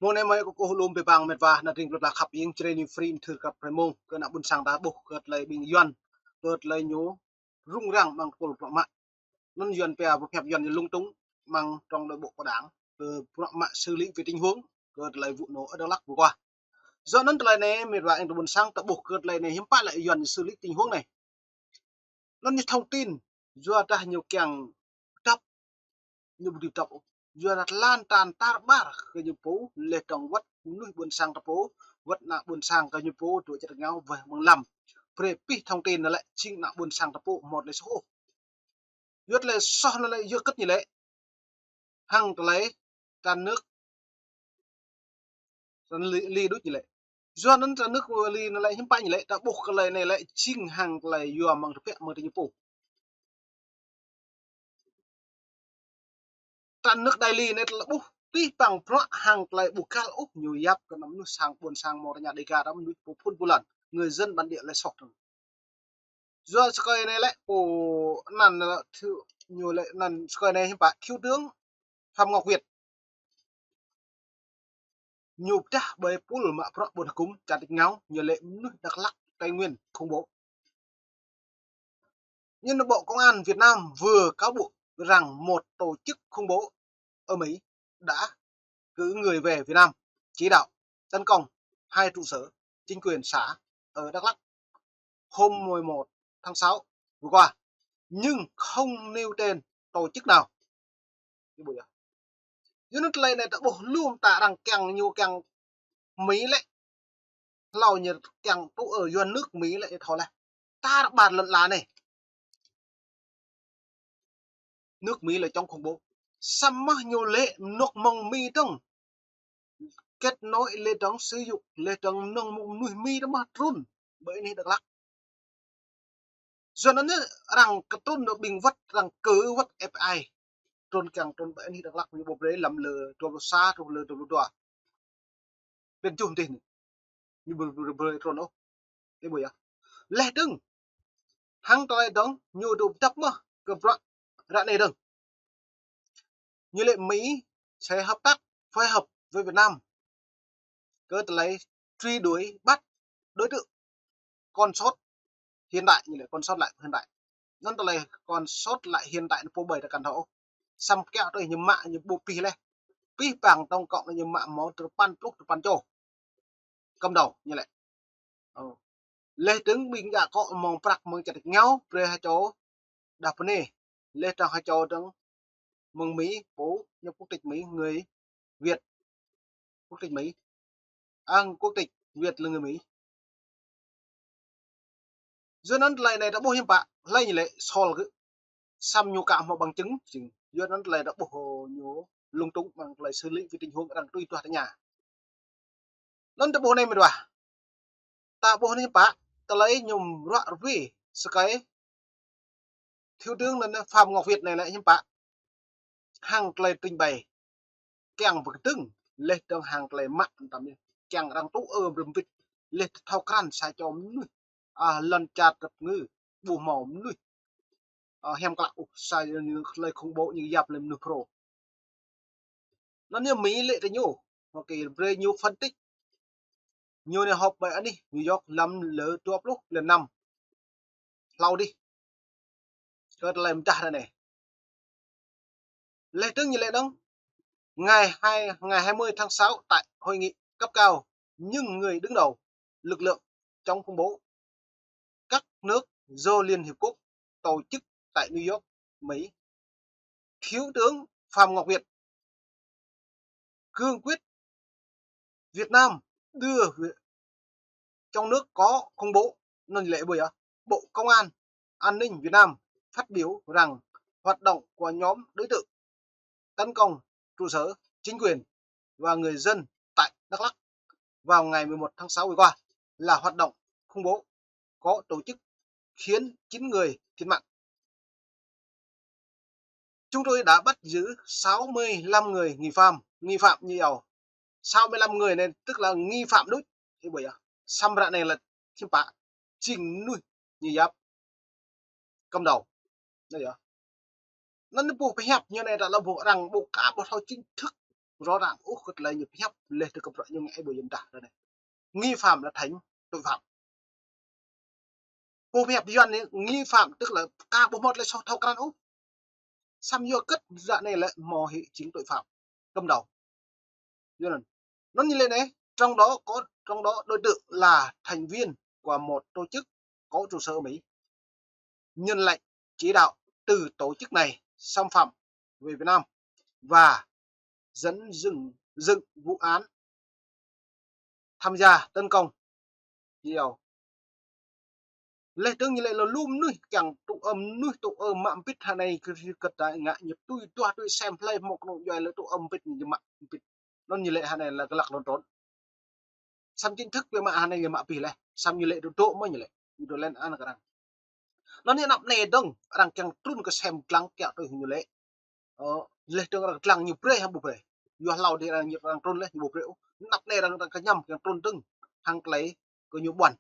môn em ấy có lùm về bang mệt và là trình là khắp yên training free thử gặp phải môn cái nào buồn sang đá buộc gật lại bình yuan gật lại nhú rung răng bằng cổ lục mạng nên yuan pè và phép yuan lung tung mang trong nội bộ của đảng từ mạng xử lý về tình huống gật lại vụ nổ ở Đắk Lắk vừa qua do nên lại này mệt và anh buồn sang ta buộc gật lại này hiếm pa lại yuan xử lý tình huống này nó như thông tin do ta nhiều càng tập như một tập do đặt lan tràn tar bar cái như phố lệ trong vắt nuôi buôn sang tập phố vắt nạ buôn sang cái như phố tuổi chặt nhau về mừng lầm pre pi thông tin là lại chính nạ buôn sang tập phố một lấy số yết lệ so là lại yết cất như lệ hăng lấy tràn nước ly đút như lệ do nên tràn nước ly nó lại hiếm bay như lệ đã buộc cái lời này lại chính hàng lại vừa mang thực hiện mở như phố tràn nước đại ly này là bút tuy bằng pro hàng lại buộc cao úc nhiều giáp cái nắm nước sang buôn sang một nhà đề ca đó mình phun bulan người dân bản địa lại sọt do sky này lại ồ nàn nhiều lại nàn sky này bạn thiếu tướng Phạm Ngọc Việt nhục cha bởi pul mà pro buồn cúng chặt ngáo nhiều lệ nước Đắk Lắk Tây Nguyên khủng bố nhưng Bộ Công an Việt Nam vừa cáo buộc rằng một tổ chức khủng bố ở Mỹ đã cử người về Việt Nam chỉ đạo tấn công hai trụ sở chính quyền xã ở Đắk Lắk hôm 11 tháng 6 vừa qua nhưng không nêu tên tổ chức nào. Unit này đã bộ luôn ta đang càng nhiều càng Mỹ lại lau nhiệt càng tụ ở yuan nước Mỹ lại thôi này ta đã bàn lần là này nước Mỹ là trong khủng bố xăm mắc nhiều lệ nước mong mi trong kết nối lệ trong sử dụng lệ trong nông mông nuôi mi đó mà run bởi này Đắk Lắk do nó rằng cái tôn nó bình vất rằng cứ vất FI trôn càng trôn bởi này Đắk Lắk như bộ đấy làm lừa trôn xa trôn lừa trôn đùa bên chung tin như bờ trôn đâu cái buổi à lệ đừng hăng tay đóng nhiều đồ tập mà cơ brak ra này đừng như lệ Mỹ sẽ hợp tác phối hợp với Việt Nam cơ lấy truy đuổi bắt đối tượng con sót hiện đại như lệ con sót lại hiện đại nên là con sót lại hiện tại nó phô bày là cản thổ xăm kẹo tôi như mạ như bô pi này pi bằng tông cộng như mạ máu từ pan lúc từ pan châu cầm đầu như lệ lê trứng bình đã có mong prak mong chặt nhau pre hai chỗ đạp nè lê trong hai chỗ trong mừng Mỹ phố nhập quốc tịch Mỹ người Việt quốc tịch Mỹ quốc tịch Việt là người Mỹ doนั้นlại này đã bố hiểm bạ lại như lệ sol cứ xăm nhu cảm mà bằng chứng doนั้นlại đã bố nhố lung tung bằng lại xử lý vì tình huống đang tùy toạt ở nhà nên đã bố này mà đòa ta bố này bạ ta lấy nhung rõ vì cái thiếu tướng là Phạm Ngọc Việt này lại hiểm bạ hàng lại trình bày kèng vật tưng lên trong hàng lại mặn tầm như kèng đang tú rừng vịt lên thao khăn sai cho nuôi lần chặt tập ngư bù mỏ nuôi hem cạo sai lấy khủng bố như dập lên pro nó như Mỹ lệ thế nhủ hoặc cái về nhiều phân tích nhiều này họp vậy đi New York lâm lỡ tuột lúc lần năm lau đi cho làm trả này lệ trưng như lệ đông ngày 20 tháng 6 tại hội nghị cấp cao nhưng người đứng đầu lực lượng chống khủng bố các nước do Liên Hiệp Quốc tổ chức tại New York, Mỹ. Thiếu tướng Phạm Ngọc Việt cương quyết Việt Nam đưa trong nước có khủng bố nên lệ bởi Bộ Công an An ninh Việt Nam phát biểu rằng hoạt động của nhóm đối tượng tấn công trụ sở chính quyền và người dân tại Đắk Lắk vào ngày 11 tháng 6 vừa qua là hoạt động khủng bố có tổ chức khiến 9 người thiệt mạng. Chúng tôi đã bắt giữ 65 người nghi phạm nhiều 65 người này tức là nghi phạm đúng thì bởi xăm rạ này là chim bạ trình nuôi như giáp cầm đầu đây nó buộc phải hẹp như này là buộc rằng bộ cả bộ thao chính thức rõ ràng cất lấy nhập nhấp lên từ cặp nhưng ai bồi dân trả đây này nghi phạm là thành tội phạm cô phép duyên ấy nghi phạm tức là K41 là sau thâu can xăm vô cất dạ này là mò hệ chính tội phạm cầm đầu nó như lên đấy trong đó đối tượng là thành viên của một tổ chức có trụ sở ở Mỹ nhân lệnh chỉ đạo từ tổ chức này xâm phạm về Việt Nam và dẫn dựng vụ án tham gia tấn công nhiều lệ tương như lệ là lùm nuôi chẳng tụ âm mạng bít hà này cứ cật đại ngại nhập tôi xem play một nội doài là tụ âm bít như mạng bít nó như lệ hà này là cái lạc nó trốn xăm chính thức về mạng hà này người mạng bì này xăm như lệ đồ mới như lệ đồ lên ăn cái răng nó như nằm nè đông rằng chẳng trun cái xem lăng kẹo tôi như lệ lệ tương là lăng như pre hay bù pre vừa lâu thì là nhiều rằng trôn lên như bù pre nằm nè rằng cái nhầm cái trôn tưng hàng lấy có nhiều buồn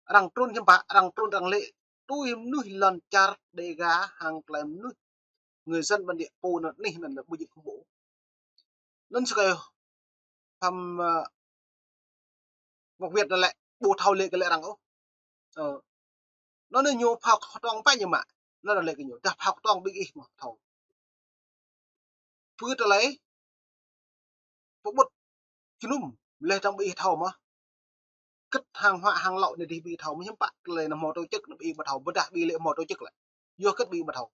rằng trôn thêm bạ rằng trôn rằng lệ tôi nuôi lần char để gá hàng làm nuôi người dân bản địa po nó này là bây giờ không bổ nên sự thăm Ngọc Việt là lại bộ thầu lệ cái lệ rằng nó nên nhiều học toàn bay nhưng mà nó là lệ cái nhiều học toàn bị mà thầu cứ lấy cũng một cái núm lệ trong bị thầu mà cất hàng hóa hàng lậu này thì bị thầu nhưng bạn lệ là một tổ chức bị bắt thầu bất đạt bị lệ một tổ chức lại vô cất bị bắt thầu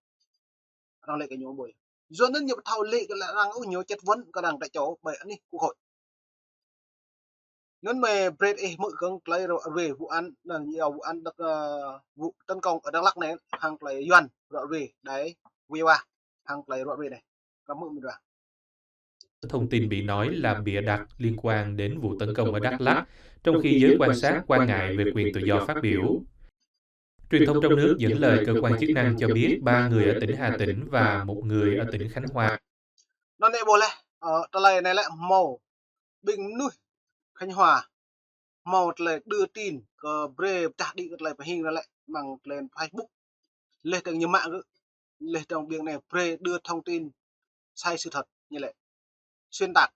đang lệ cái nhiều buổi do nên nhiều thầu lệ cái là đang có nhiều chất vấn cái đang tại chỗ bởi anh đi quốc hội nên mà bread mỗi con play rồi về vụ án là nhiều vụ án được vụ tấn công ở Đắk Lắk này hàng play doan rồi về đấy qua hàng play rồi về này cảm ơn mình rồi Thông tin bị nói là bịa đặt liên quan đến vụ tấn công ở Đắk Lắk, trong khi giới quan sát quan ngại về quyền tự do phát biểu. Truyền thông trong nước dẫn lời cơ quan chức năng cho biết 3 người ở tỉnh Hà Tĩnh và 1 người ở tỉnh Khánh Hòa. Nó này bộ này này lại màu bình nuôi Khánh Hòa màu lại đưa tin bre trả đi lại phải hình lại bằng lên Facebook lên từ nhiều mạng lên trong việc này bre đưa thông tin sai sự thật như vậy xuyên tạc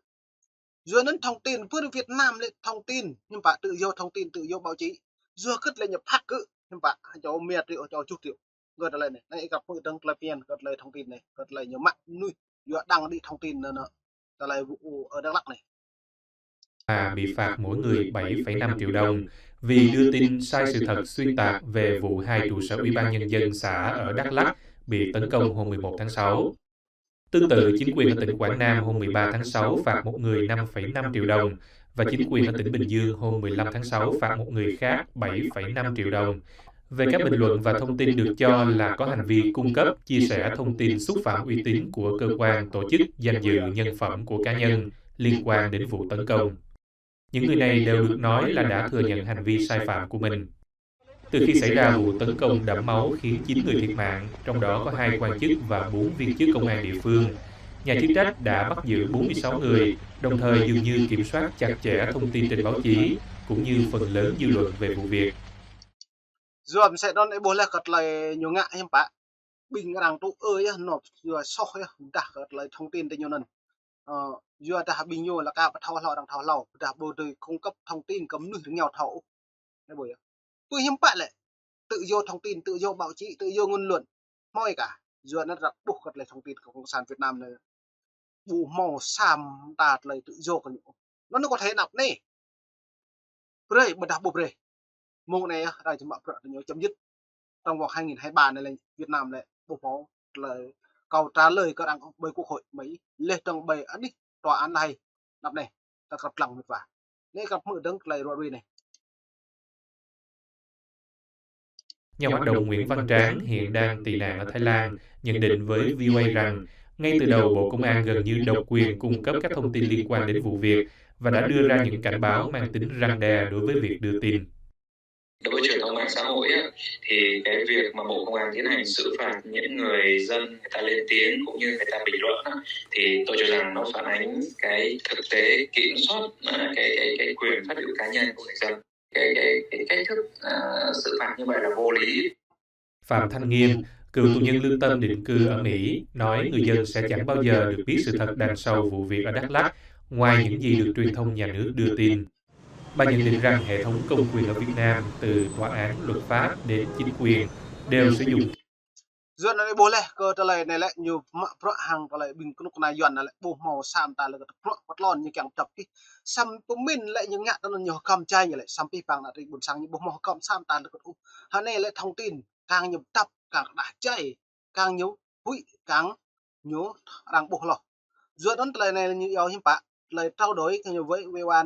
dưới đến thông tin với Việt Nam lên thông tin nhưng bạn tự do thông tin tự do báo chí dưới cất lên nhập hack cứ nhưng bạn cho miệt triệu cho chút triệu gật lại này gặp một đăng client gật lại thông tin này gật lại nhiều mạng nuôi vừa đăng đi thông tin nữa lại vụ ở Đắk Lắk này Bị phạt mỗi người 7,5 triệu đồng vì đưa tin sai sự thật xuyên tạc về vụ 2 trụ sở Ủy ban Nhân dân xã ở Đắk Lắk bị tấn công hôm 11 tháng 6. Tương tự, chính quyền ở tỉnh Quảng Nam hôm 13 tháng 6 phạt một người 5,5 triệu đồng và chính quyền ở tỉnh Bình Dương hôm 15 tháng 6 phạt một người khác 7,5 triệu đồng về các bình luận và thông tin được cho là có hành vi cung cấp, chia sẻ thông tin xúc phạm uy tín của cơ quan, tổ chức, danh dự, nhân phẩm của cá nhân liên quan đến vụ tấn công. Những người này đều được nói là đã thừa nhận hành vi sai phạm của mình. Từ khi xảy ra vụ tấn công đẫm máu khiến 9 người thiệt mạng, trong đó có 2 quan chức và 4 viên chức công an địa phương, nhà chức trách đã bắt giữ 46 người, đồng thời dường như kiểm soát chặt chẽ thông tin trên báo chí, cũng như phần lớn dư luận về vụ việc. Rồi sẽ đón bố là cật lại nhiều ngại em bạn. Bình rằng tôi ơi nộp vừa soi đã cật lại thông tin tới nhiều lần. Vừa đã bình nhiều là cả thao lò đang thao lò đã bố đời cung cấp thông tin cấm nửa nhau thầu. Cái buổi tôi hiếm bạn lại tự do thông tin, tự do báo chí, tự do ngôn luận, mọi cả. Vừa nó đặt buộc cật lại thông tin của Cộng sản Việt Nam này. Bù màu xàm đạt lại tự do của nó có thể nạp này. Rồi bật đạp bục rồi. Môn này đại chúng bạn nhớ chấm dứt trong vòng 2023 này là Việt Nam lại bố phó là cầu trả lời các đảng bởi quốc hội Mỹ lên trong bày án đi tòa án này đập này ta gặp lòng một vả nên gặp mở đứng lại rồi này. Nhà hoạt động Nguyễn Văn Tráng hiện đang tị nạn ở Thái Lan nhận định với VOA rằng ngay từ đầu Bộ Công an gần như độc quyền cung cấp các thông tin liên quan đến vụ việc và đã đưa ra những cảnh báo mang tính răn đe đối với việc đưa tin. Đối với truyền thông mạng xã hội á, thì cái việc mà Bộ Công an tiến hành xử phạt những người dân người ta lên tiếng cũng như người ta bình luận á, thì tôi cho rằng nó phản ánh cái thực tế kiểm soát cái quyền phát biểu cá nhân của người dân. Cái cách thức xử phạt như vậy là vô lý. Phạm Thanh Nghiêm, Cựu tù nhân lương tâm định cư ở Mỹ nói người dân sẽ chẳng bao giờ được biết sự thật đằng sau vụ việc ở Đắk Lắk ngoài những gì được truyền thông nhà nước đưa tin. Bà nhận định rằng hệ thống công quyền ở Việt Nam, từ tòa án, luật pháp đến chính quyền, đều sử dụng Duyên này boleh ke telai này lại nhiều mak pro hang telai bing kunuk na yuan lại bo mau sam ta lại pro patlon như càng tập đi sam pemin lại những ngạn nó nhiều cầm chay như lại sam pi pang lại buồn sang như bo mau cầm sam ta lại cũng hắn này lại thông tin càng nhiều tập càng đã chay càng nhiều hụi càng nhiều đang bộ lò duyên ấn telai này như yêu hiếm bạ lời trao đổi nhiều với VOA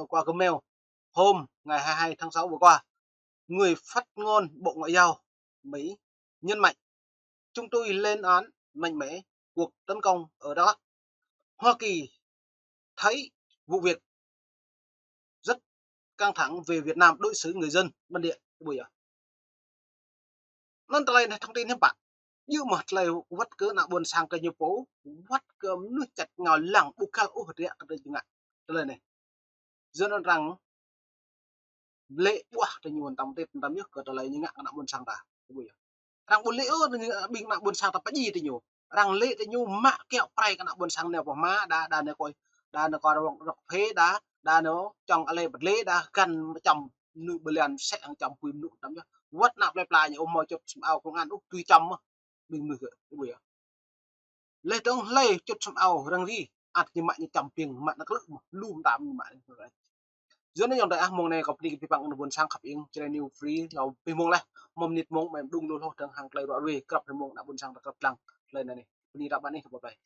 qua Gmail hôm ngày 22 tháng 6 vừa qua, người phát ngôn Bộ Ngoại giao Mỹ nhấn mạnh chúng tôi lên án mạnh mẽ cuộc tấn công ở Đắk Lắk. Hoa Kỳ thấy vụ việc rất căng thẳng về Việt Nam đối xử người dân bản địa bây giờ. Nên đây này thông tin các bạn. Như mà lời vắt cỡ nạ buồn sang cái nhiều phố vắt cỡ nước chặt ngào lẳng bukal ô hệt cái đây chẳng hạn. Đây này. Dân rằng lệ buah thì nhiều tầm tết tầm nước cái này như ngạn nạ buồn sang ta bây giờ. Rằng buồn lễ bình nạ buồn sang ta gì thì nhiều. Rằng lệ thì nhiều mạ kẹo pray cái nạ buồn sang nèo của má đã nè coi đã nó coi rọc phế đã nó trong ale bật lễ đã gần chồng nụ bờ liền sẽ chồng quyền nụ tấm nhá vắt nạp lại như ôm mồi chụp ao công an úc tuy chồng mình mười cái buổi lê tông lê chụp ao răng gì ạt như mạnh như chồng tiền mạnh nó cứ lùm tạm như mạnh rồi dưới nó dòng đại mong này gặp đi cái bằng buồn sang khắp yên trên new free là vì mong này mong nít mong mà đung đung thôi thằng hàng lấy rõ về gặp mong đã buồn sang đã gặp lăng lên này đi đã bạn ấy gặp vậy